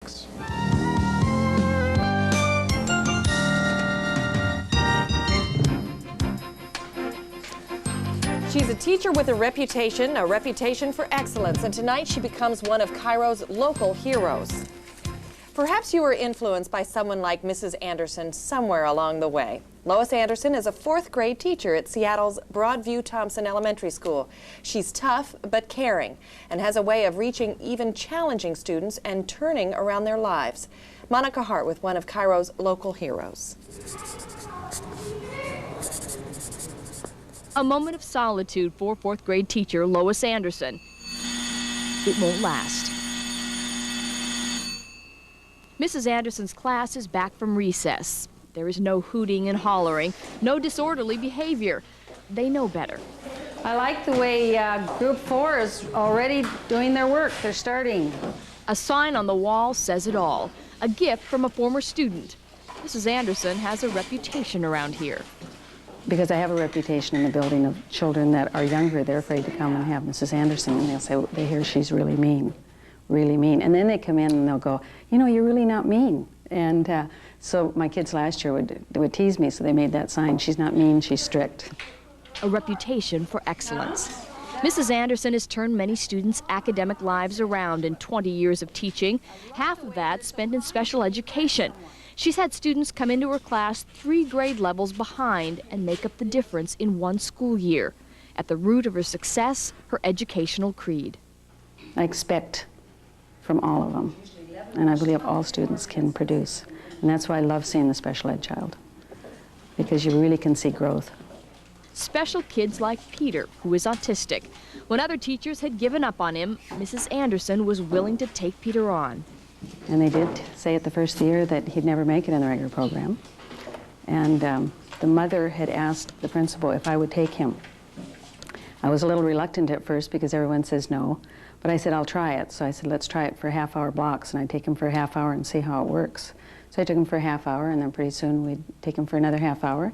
next. She's a teacher with a reputation for excellence, and tonight she becomes one of Cairo's local heroes. Perhaps you were influenced by someone like Mrs. Anderson somewhere along the way. Lois Anderson is a 4th grade teacher at Seattle's Broadview Thompson Elementary School. She's tough but caring and has a way of reaching even challenging students and turning around their lives. Monica Hart with one of Cairo's local heroes. A moment of solitude for 4th grade teacher Lois Anderson. It won't last. Mrs. Anderson's class is back from recess. There is no hooting and hollering, no disorderly behavior. They know better. I like the way Group 4 is already doing their work. They're starting. A sign on the wall says it all. A gift from a former student. Mrs. Anderson has a reputation around here. Because I have a reputation in the building of children that are younger, they're afraid to come and have Mrs. Anderson, and they'll say, they hear she's really mean. Really mean. And then they come in and they'll go, you know, you're really not mean. And so my kids last year would tease me, so they made that sign, she's not mean, she's strict. A reputation for excellence. Mrs. Anderson has turned many students' academic lives around in 20 years of teaching, half of that spent in special education. She's had students come into her class 3 grade levels behind and make up the difference in one school year. At the root of her success, her educational creed. I expect from all of them, and I believe all students can produce. And that's why I love seeing the special ed child, because you really can see growth. Special kids like Peter, who is autistic. When other teachers had given up on him, Mrs. Anderson was willing to take Peter on. And they did say at the first year that he'd never make it in the regular program. And the mother had asked the principal if I would take him. I was a little reluctant at first because everyone says no, but I said, I'll try it. So I said, let's try it for half-hour blocks, and I'd take him for a half hour and see how it works. So I took him for a half hour, and then pretty soon we'd take him for another half hour.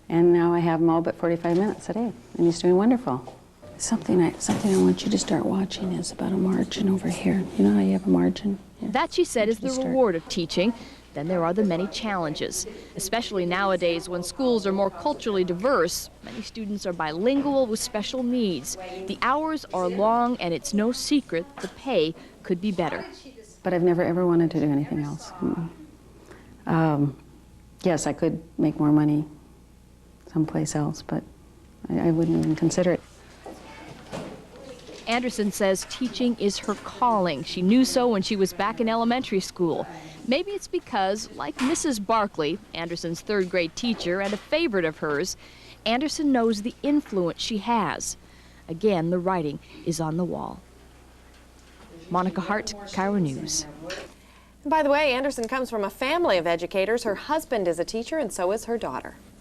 And now I have him all but 45 minutes a day, and he's doing wonderful. Something I want you to start watching is about a margin over here. You know how you have a margin? Here. That, she said, is the reward of teaching. Then there are the many challenges, especially nowadays when schools are more culturally diverse. Many students are bilingual with special needs. The hours are long, and it's no secret the pay could be better. But I've never ever wanted to do anything else. Yes, I could make more money someplace else, but I wouldn't even consider it. Anderson says teaching is her calling. She knew so when she was back in elementary school. Maybe it's because, like Mrs. Barkley, Anderson's 3rd grade teacher and a favorite of hers, Anderson knows the influence she has. Again, the writing is on the wall. Monica Hart, Cairo News. By the way, Anderson comes from a family of educators. Her husband is a teacher, and so is her daughter.